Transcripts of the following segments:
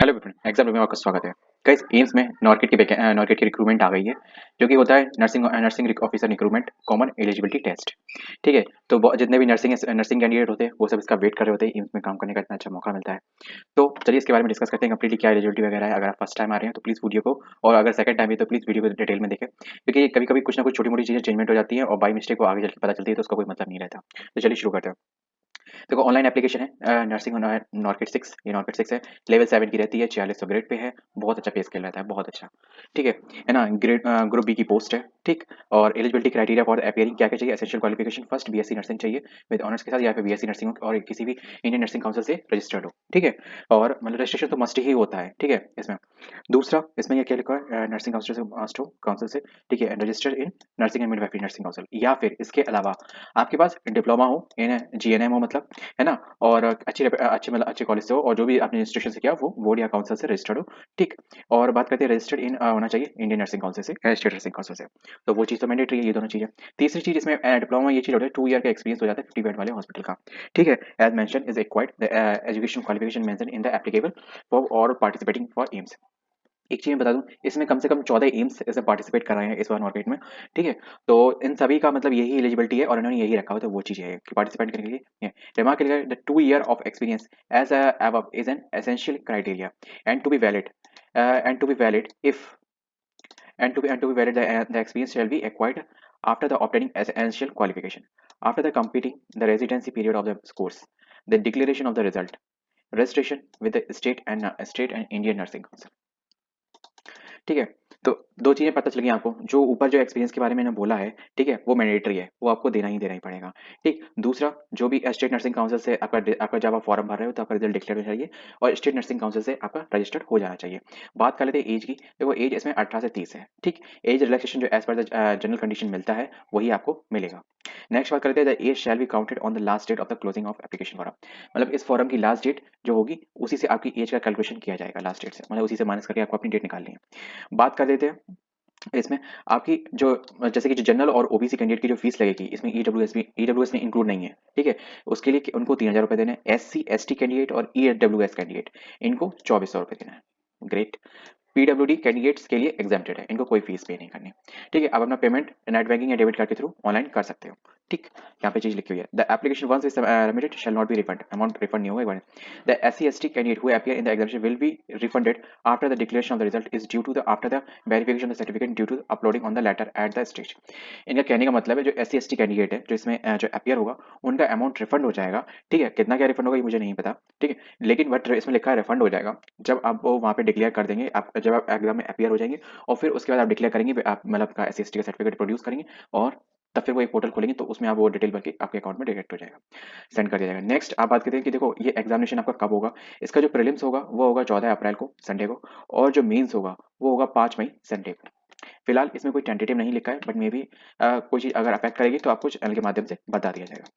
Hello everyone, exam room में आपका स्वागत है। गाइस, एम्स में नॉर्केट की रिक्रूटमेंट आ गई है, जो कि होता है nursing officer recruitment common eligibility test. ठीक है, तो जितने भी नर्सिंग कैंडिडेट होते हैं वो सब इसका वेट कर रहे होते हैं। एम्स में काम करने का इतना अच्छा मौका मिलता है। तो चलिए इसके बारे में डिस्कस करते हैं कंप्लीटली क्या एलिजिबिलिटी वगैरह है। अगर आप फर्स्ट टाइम आ रहे हैं तो प्लीज़ वीडियो को, और अगर सेकंड टाइम है तो प्लीज़ वीडियो को डिटेल में देखें, क्योंकि कभी कभी कुछ ना कुछ छोटी मोटी चीज़ें चेंजमेंट हो जाती है और बाई मिस्टेक वो आगे चल के पता चलती है, तो उसका कोई मतलब नहीं रहता। तो चलिए शुरू करते हैं। देखो, ऑनलाइन एप्लीकेशन है, नर्सिंग नॉर्केट 6, ये नॉर्केट 6 है। लेवल 7 की रहती है, 4600 ग्रेड पे है। बहुत अच्छा पे स्केल रहता है, बहुत अच्छा। ठीक है ना। ग्रुप बी की पोस्ट है। ठीक। और एलिजिबिलिटी क्राइटेरिया फॉर अपीयरिंग क्या क्या चाहिए? Essential qualification first BSc nursing चाहिए विद ऑनर्स के साथ, या फिर बीएससी नर्सिंग और किसी भी इंडियन नर्सिंग काउंसिल से रजिस्टर्ड हो। ठीक है। और मतलब रजिस्ट्रेशन तो मस्ट ही होता है। ठीक है इसमें। दूसरा इसमें ये क्या लिखा है? नर्सिंग काउंसिल से मस्ट हो, काउंसिल से। ठीक है, registered in nursing and midwifery nursing council, या फिर इसके अलावा आपके पास डिप्लोमा हो इन जीएनएम हो, मतलब, है ना। और अच्छे मतलब अच्छे कॉलेज से हो, और जो भी आपने इंस्टीट्यूशन से किया वो बोर्ड या काउंसिल से रजिस्टर्ड हो। ठीक। और बात करते हैं रजिस्टर्ड इन होना चाहिए इंडियन नर्सिंग काउंसिल से, स्टेट नर्सिंग काउंसिल से। तो वो चीज़ तो मैंडेटरी है, ये दोनों चीज़ें। तीसरी चीज़ इसमें डिप्लोमा ये चीज़ होती है, 2 ईयर का एक्सपीरियंस हो जाता है 50 बेड वाले हॉस्पिटल का। ठीक है। As mention is acquired the education qualification mention in the applicable for और पार्टिसिपेटिंग फॉर एम्स। एक चीज़ मैं बता दूं, इसमें कम से कम 14 एम्स ऐसे पार्टिसिपेट कर रहे हैं इस बार मार्केट में। ठीक है। तो इन सभी का मतलब यही एलिजिबिलिटी है और इन्होंने यही रखा हुआ, तो वो चीज़ है कि पार्टिसिपेट करने के लिए रिमार्क करिएगा the 2 year of experience as above is an essential criteria and to be valid and to be valid if and to be valid the experience shall be acquired after the obtaining essential qualification, after the completing the residency period of the course, the declaration of the result, registration with the state and Indian nursing council। ठीक है। तो दो चीजें पता चल गई आपको। जो ऊपर जो एक्सपीरियंस के बारे में मैंने बोला है, ठीक है, वो मैंडेटरी है, वो आपको देना ही पड़ेगा। ठीक। दूसरा, जो भी स्टेट नर्सिंग काउंसिल से आपका जब आप फॉर्म भर रहे हो तो आपका रिजल्ट डिक्लेयर होना चाहिए, और स्टेट नर्सिंग काउंसिल से आपका रजिस्टर्ड हो जाना चाहिए। बात कर लेते हैं एज की। देखो, एज इसमें 18 से 30 है। ठीक। एज रिलैक्सेशन जो as per the general condition मिलता है वही आपको मिलेगा। नेक्स्ट बात करते हैं, the age shall be counted on the last date of the closing of application form. मतलब इस फॉरम की लास्ट डेट जो होगी उसी से आपकी एज का कैलकुलेशन किया जाएगा, लास्ट डेट से, मतलब उसी से माइनस करके आपको अपनी डेट निकालनी है। बात कर देते हैं इसमें आपकी जो, जैसे कि जो जनरल और ओबीसी कैंडिडेट की जो फीस लगेगी, इसमें ईडब्ल्यूएस में इंक्लूड नहीं है। ठीक है। उसके लिए उनको 3000 रुपये देने हैं। एससी एसटी कैंडिडेट और ईडब्ल्यूएस कैंडिडेट, इनको 2400 रुपये देना है। ग्रेट। पीडब्ल्यूडी कैंडिडेट्स के लिए एग्जाम्प्टेड है, इनको कोई फीस पे नहीं करनी। ठीक है। आप अपना पेमेंट नेट बैंकिंग या डेबिट कार्ड के थ्रू ऑनलाइन कर सकते हो। ठीक। यहाँ पे चीज लिखी हुई है, the application once is submitted shall not be refund, amount refund नहीं होगा। The SC ST candidate who appear in the examination will be refunded after the declaration of the result is due to the after the verification of the certificate due to uploading on the letter at the stage. इनका कहने का मतलब है, जो SC ST candidate है जो इसमें जो अपीयर होगा, उनका अमाउंट रिफंड हो जाएगा। ठीक है। कितना क्या रिफंड होगा ये मुझे नहीं पता। ठीक है। लेकिन बट इसमें लिखा है रिफंड हो जाएगा जब आप वो वहाँ पे डिक्लेयर कर देंगे, आप जब आप एग्जाम में अपीयर हो जाएंगे, और फिर उसके बाद आप डिक्लेयर करेंगे, आप मतलब का एस सी का सर्टिफिकेट प्रोड्यूस करेंगे, और तब फिर वो एक पोर्टल खोलेंगे तो उसमें आप वो डिटेल भर के आपके अकाउंट में डायरेक्ट हो जाएगा, सेंड कर दिया जाएगा। नेक्स्ट आप बात करते हैं कि देखो, ये एग्जामिनेशन आपका कब होगा। इसका जो प्रीलिम्स होगा वो होगा 14 अप्रैल को, संडे को। और जो मेंस होगा वो होगा 5 मई, संडे को। फिलहाल इसमें कोई टेंटेटिव नहीं लिखा है, बट मे बी कोई चीज़ अगर अफेक्ट करेगी तो आपको चैनल के माध्यम से बता दिया जाएगा।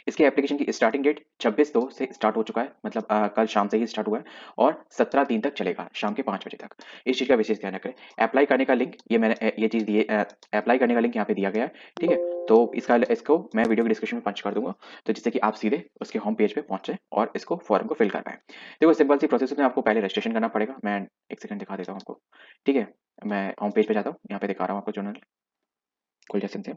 इसके एप्लीकेशन की स्टार्टिंग डेट 26/2 से स्टार्ट हो चुका है, मतलब कल शाम से ही स्टार्ट हुआ है, और 17/3 तक चलेगा, शाम के 5 बजे तक। इस चीज़ का विशेष ध्यान रखें। अप्लाई करने का लिंक ये मैंने ये चीज़ दी है, अप्लाई करने का लिंक यहाँ पे दिया गया है। ठीक है। तो इसको मैं वीडियो के डिस्क्रिप्शन में पंच कर दूंगा, तो जिससे कि आप सीधे उसके होम पेज पे पहुंचे और इसको फॉर्म को फिल कर पाए। देखो, सिंपल सी प्रोसेस में आपको पहले रजिस्ट्रेशन करना पड़ेगा। मैं एक सेकंड दिखा देता हूँ आपको। ठीक है। मैं होम पेज पे जाता हूँ, यहाँ पे दिखा रहा हूँ आपको जर्नल खुल जैसे से।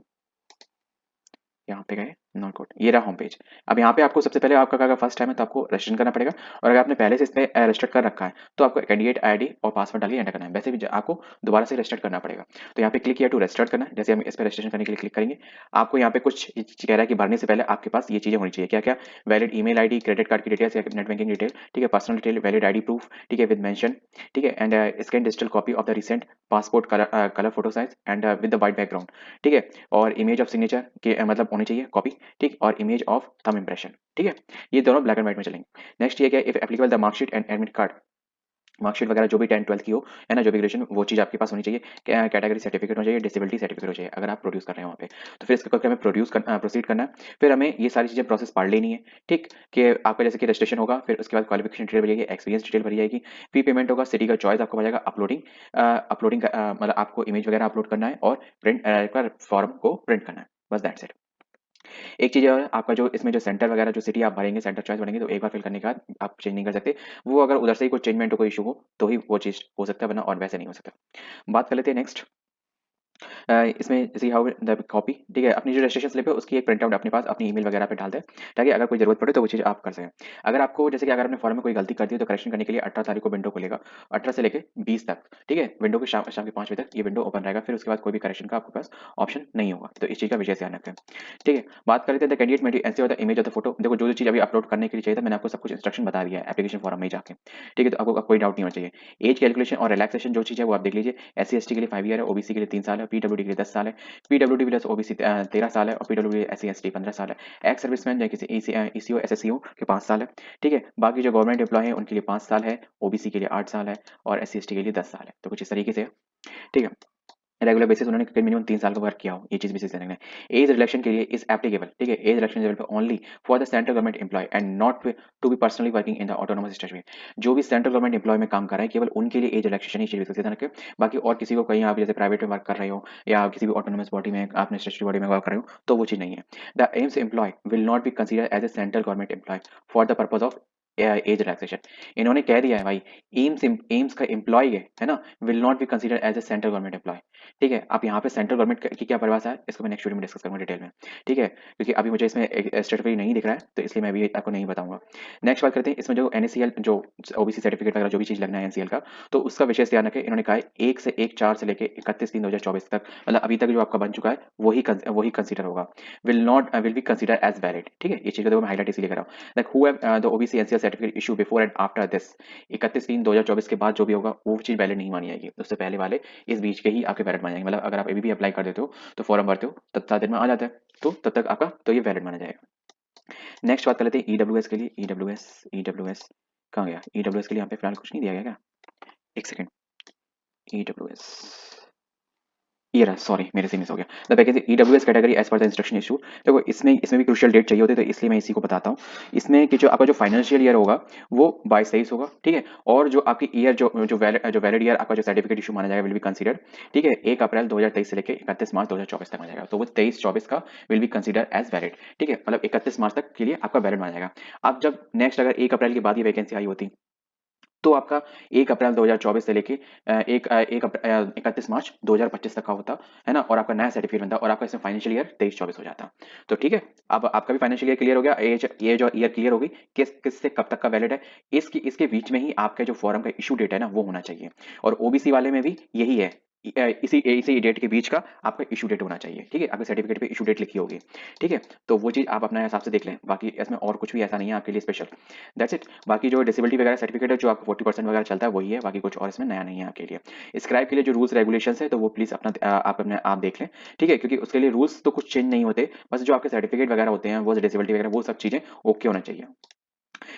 यहाँ पे गए, नॉट कोड, ये रहा होम पेज। अब यहाँ पे आपको सबसे पहले, आपका अगर फर्स्ट टाइम है तो आपको रजिस्ट्रेशन करना पड़ेगा, और अगर आपने पहले से इसमें रजिस्टर कर रखा है तो आपको कैंडिडेट आईडी और पासवर्ड डाल के एंटर करना है। वैसे भी आपको दोबारा से रजिस्टर करना पड़ेगा। तो यहाँ पे क्लिक किया टू रजिस्टर करना है। जैसे हम इस पर रजिस्ट्रेशन करने के लिए क्लिक करेंगे, आपको यहाँ पे कुछ कह रहा है कि भरने से पहले आपके पास ये चीजें होनी चाहिए। क्या क्या? Valid email ID, credit card की डिटेल्स या नेट बैंकिंग डिटेल, ठीक है, personal detail, valid ID proof, ठीक है, विद मेंशन, ठीक है, and scan digital copy of the recent passport colour photo size and with the white background. ठीक है। और इमेज ऑफ सिग्नेचर के मतलब होनी चाहिए कॉपी। ठीक। और इमेज ऑफ थंब इंप्रेशन। ठीक है। ये दोनों ब्लैक एंड व्हाइट में चलेंगे। नेक्स्ट ये क्या है? If applicable the marksheet and admit card, marksheet वगैरह जो भी 10th-12th की हो, है ना, जो भी ग्रेजुएशन, वो चीज़ आपके पास होनी चाहिए। कैटेगरी सर्टिफिकेट हो चाहिए, डिसेबिलिटी सर्टिफिकेट हो चाहिए, अगर आप प्रोड्यूस कर रहे हैं वहाँ पे। तो फिर इसके करके हमें प्रोसीड करना है। फिर हमें ये सारी चीज़ें प्रोसेस पढ़ लेनी है। ठीक। कि आपका जैसे कि रजिस्ट्रेशन होगा, फिर उसके बाद क्वालिफिकेशन डिटेल भरी जाएगी, एक्सपीरियंस डिटेल भरी जाएगी, फी पेमेंट होगा, सिटी का चॉइस आपको बजाएगा, अपलोडिंग मतलब आपको इमेज वगैरह अपलोड करना है, और प्रिंट फॉर्म को प्रिंट करना है। बस दैट्स इट। एक चीज़ और आपका जो इसमें जो सेंटर वगैरह जो सिटी आप भरेंगे, सेंटर चॉइस भरेंगे तो एक बार फिल करने के बाद आप चेंज नहीं कर सकते। वो अगर उधर से ही कोई चेंजमेंट हो, कोई इश्यू हो तो ही वो चीज़ हो सकता है, वरना और वैसे नहीं हो सकता। बात कर लेते हैं नेक्स्ट। इसमें सी हाउ द कॉपी, ठीक है, अपनी जो रजिस्ट्रेशन स्लिप है उसकी एक प्रिंट आउट अपने पास अपनी ईमेल वगैरह पे डाल दें, ताकि अगर कोई ज़रूरत पड़े तो वो चीज़ आप कर सकें। अगर आपको जैसे कि अगर आपने फॉर्म में कोई गलती कर दी है तो करेक्शन करने के लिए 18 तारीख को विंडो खुलेगा, 18 से लेके 20 तक, ठीक है, विंडो की शाम शाम के 5 बजे तक ये विंडो ओपन रहेगा, फिर उसके बाद कोई भी करेक्शन का आपके पास ऑप्शन नहीं होगा, तो इस चीज़ का विशेष ध्यान रखें। ठीक है, बात कर लेते हैं the candidate made NC the image of the photo. देखो जो चीज़ अभी अपलोड करने के लिए चाहिए था मैंने आपको सब कुछ इंस्ट्रक्शन बता दिया है एप्लीकेशन फॉर्म में ही जाके, ठीक है, तो आपको अब कोई डाउट नहीं होना चाहिए। एज कैलकुलेशन और रिलैक्सेशन जो चीज़ है वो आप देख लीजिए। SC ST के लिए 5 ईयर है, OBC के लिए 3 साल है, PWD के लिए 10 साल है, PWD प्लस OBC 13 साल है और PWD SC ST 15 साल है। एक्स सर्विसमैन या किसी ECO SSCO के 5 साल है, ठीक है। बाकी जो गवर्नमेंट एम्प्लॉय है उनके लिए 5 साल है, OBC के लिए 8 साल है और SC ST के लिए 10 साल है, तो कुछ इस तरीके से है, ठीक है। रेगुलर बेसिस उन्होंने मिनिमम 3 साल का वर्क किया हो, ये चीज़ बेसिस देना है। एज रिलेक्शन के लिए इज एप्लीकेबल, ठीक है, एज रिलेक्शन लेवल पे only for the central government employ and not to be personally working in the autonomous state. जो भी सेंट्रल गवर्नमेंट एम्प्लॉय में काम कर रहे हैं केवल उनके लिए एज रिलेक्शन ही चाहिए ध्यान रखें। बाकी और किसी को कहीं आप जैसे प्राइवेट में वर्क कर रहे हो या किसी भी ऑटोनोमस बॉडी में आपने स्टेचुटरी बॉडी में वर्क कर रहे हो तो वो चीज़ नहीं है। The AIIMS employ will not be consider as a central government employ for the purpose of age relaxation. इन्होंने कह दिया है भाई, एम्स का एम्प्लॉय है ना, will not be consider as a central government employ, ठीक है। आप यहाँ पे सेंट्रल गवर्नमेंट की क्या परिभाषा है इसको मैं नेक्स्ट वीडियो में डिस्कस करूंगा डिटेल में, ठीक है, क्योंकि अभी मुझे इसमें स्टेटफी नहीं दिख रहा है तो इसलिए मैं अभी आपको नहीं बताऊंगा। नेक्स्ट बात करते हैं इसमें जो NACL जो OBC सर्टिफिकेट वगैरह जो भी चीज़ लगना है NCL का, तो उसका विशेष ध्यान रखें। इन्होंने कहा है 1/4 से लेकर 31/3/2024 तक, मतलब अभी तक जो आपका बन चुका है वही कंसिडर होगा। Will be consider as valid, ठीक है, ये चीज़ को मैं हाईलाइट इसीलिए कर रहा हूँ। Like who have the OBC NCL certificate issue before and after this 31/3/2024 के बाद जो भी होगा वो चीज़ वैलिड नहीं मानी जाएगी, उससे पहले वाले इस बीच के ही आपके वैलिड माने जाएंगे। मतलब अगर आप अभी भी अप्लाई कर देते हो तो फॉर्म भरते हो तब 7 दिन में आ जाता है, तो तब तक आपका तो ये वैलिड माना जाएगा। नेक्स्ट बात कर लेते हैं EWS के लिए। EWS कहाँ गया? EWS के लिए यहाँ पे फिलहाल कुछ नहीं दिया गया क्या? एक सेकंड, EWS ये रहा, सॉरी मेरे से मिस हो गया। The vacancy EWS category as per the instruction issue. देखो इसमें भी क्रूशियल डेट चाहिए होती है तो इसलिए मैं इसी को बताता हूँ। इसमें कि जो आपका जो फाइनेंशियल ईयर होगा वो 22-23 होगा, ठीक है, और जो आपकी ईयर जो वैलिड ईयर आपका जो सर्टिफिकेट इशू माना जाएगा विल बी कंसीडर्ड, ठीक है, 1 अप्रैल 2023 से लेकर 31 मार्च 2024 तक माना जाएगा, तो वो 23-24 का will be consider as valid, ठीक है, मतलब 31 मार्च तक के लिए आपका वैलिड माना जाएगा। अब जब नेक्स्ट अगर 1 अप्रैल के बाद ये वैकेंसी आई होती तो आपका 1 अप्रैल 2024 से लेके 31 मार्च 2025 तक का होता, है ना, और आपका नया सर्टिफिकेट बनता और आपका इसमें फाइनेंशियल ईयर 23-24 हो जाता। तो ठीक है, अब आपका भी फाइनेंशियल ईयर क्लियर हो गया, एज और ईयर क्लियर होगी, किससे कब तक का वैलिड है, इसके बीच में ही आपके जो फॉर्म का इशू डेट है ना वो होना चाहिए, और OBC वाले में भी यही है, इसी इसी डेट के बीच का आपका इशू डेट होना चाहिए, ठीक है, आपके सर्टिफिकेट पे इशू डेट लिखी होगी, ठीक है, तो वो चीज़ आप अपने हिसाब से देख लें, बाकी इसमें और कुछ भी ऐसा नहीं है आपके लिए स्पेशल, दैट्स इट। बाकी जो डिसेबिलिटी वगैरह सर्टिफिकेट है जो आपको 40% वगैरह चलता है वही है, बाकी कुछ और इसमें नया नहीं है आपके लिए। स्क्राइब के लिए जो रूल्स रेगुलेशंस है तो वो प्लीज़ आप देख लें, ठीक है, क्योंकि उसके लिए रूल्स तो कुछ चेंज नहीं होते, बस जो आपके सर्टिफिकेट वगैरह होते हैं वो डिसेबिलिटी वगैरह वो सब चीज़ें ओके होना चाहिए,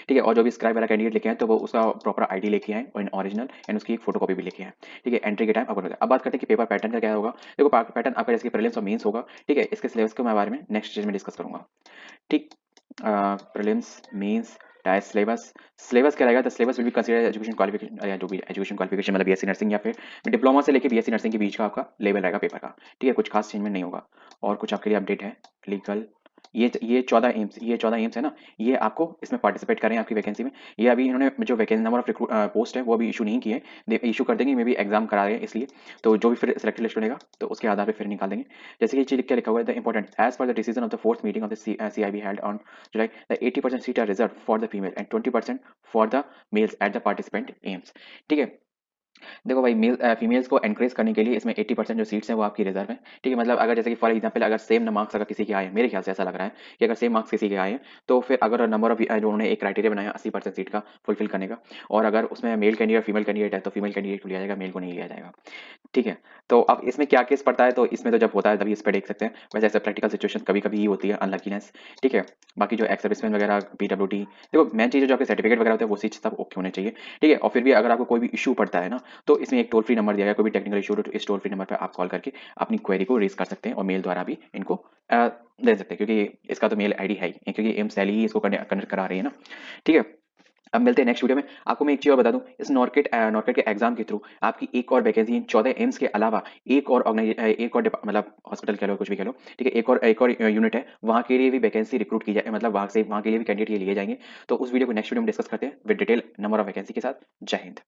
ठीक है, और जो भी स्क्राइब वाला कैंडिडेट लेके आए तो वो उसका प्रॉपर आईडी लेके आए और इन ओरिजिनल एंड उसकी एक फोटोकॉपी भी लेके आए, ठीक है, एंट्री के टाइम अपलोड। अब बात करते हैं कि पेपर पैटर्न का क्या होगा। देखो पैटर्न आपका जैसे प्रीलिम्स और मेंस होगा, ठीक है, इसके सिलेबस के मैं बारे में नेक्स्ट स्टेज में डिस्कस करूंगा, ठीक। प्रीलिम्स मेंस टाइप सिलेबस क्या रहेगा, the syllabus will be consider education qualification या जो भी एजुकेशन क्वालिफिकेशन मतलब BSc नर्सिंग या फिर डिप्लोमा से लेके BSc नर्सिंग के बीच का आपका लेवल रहेगा पेपर का, ठीक है, कुछ खास चेंजमेंट नहीं होगा। और कुछ आपके लिए अपडेट है लीगल, ये 14 एम्स है ना, ये आपको इसमें पार्टिसिपेट करें आपकी वैकेंसी में। ये अभी इन्होंने जो वैकेंसी नंबर ऑफ पोस्ट है वो अभी इशू नहीं किए, इशू कर देंगे, मे भी एग्जाम करा रहे हैं इसलिए, तो जो भी फिर सिलेक्टेड लिस्ट बनेगा तो उसके आधार पर फिर निकाल देंगे। जैसे कि चीज क्या लिखा हुआ है, the important as per the decision of the fourth meeting of the CIB held on July the 80% seat are reserve for the female and 20% for the males at the participant AIIMS, ठीक है। देखो भाई फीमेल्स को encourage करने के लिए इसमें 80% जो सीट्स हैं वो आपकी रिजर्व है, ठीक है, मतलब अगर जैसे कि फॉर एग्जांपल अगर सेम मार्क्स अगर किसी के आए हैं, मेरे ख्याल से ऐसा लग रहा है कि अगर सेम मार्क्स किसी के आए हैं तो फिर अगर नंबर ऑफ जो उन्होंने एक क्राइटेरिया बनाया 80% सीट का फुलफिल करने का, और अगर उसमें मेल कैंडिडेट फीमेल कैंडिडेट है तो फीमेल कैंडिडेट को लिया जाएगा, मेल को नहीं लिया जाएगा, ठीक है। तो अब इसमें क्या केस पड़ता है, तो इसमें तो जब होता है तभी इस पर देख सकते हैं, वैसे ऐसे प्रैक्टिकल सिचुएशन कभी कभी ही होती है, अनलकीनेस, ठीक है। बाकी जो एक्स सर्विसमैन वगैरह PWD, देखो मेन चीज़ जो आपके सर्टिफिकेट वगैरह होते हैं वो चीज़ सब ओके होने चाहिए, ठीक है, और फिर भी अगर आपको कोई भी इशू पड़ता है ना तो इसमें एक टोल फ्री नंबर दिया गया, कोई भी टेक्निकल इशू हो तो इस टोल फ्री नंबर पर आप कॉल करके अपनी क्वेरी को रेज कर सकते हैं और मेल द्वारा भी इनको दे सकते हैं, क्योंकि इसका तो मेल ID है ही, क्योंकि एम्स सैली ही इसको कनेक्ट करा रही है ना, ठीक है। अब मिलते हैं नेक्स्ट वीडियो में। आपको मैं एक चीज़ और बता दूं, इस नॉर्केट के एग्जाम के थ्रू आपकी एक और वैकेंसी इन 14 एम्स के अलावा एक और मतलब हॉस्पिटल कह लो कुछ भी कह लो, ठीक है, एक और यूनिट है, वहाँ के लिए भी वैकेंसी रिक्रूट की जाए, मतलब वहाँ के लिए भी कैंडिडेट लिए जाएंगे। तो उस वीडियो को नेक्स्ट वीडियो में डिस्कस करते हैं with detail number of vacancy के साथ। जय हिंद।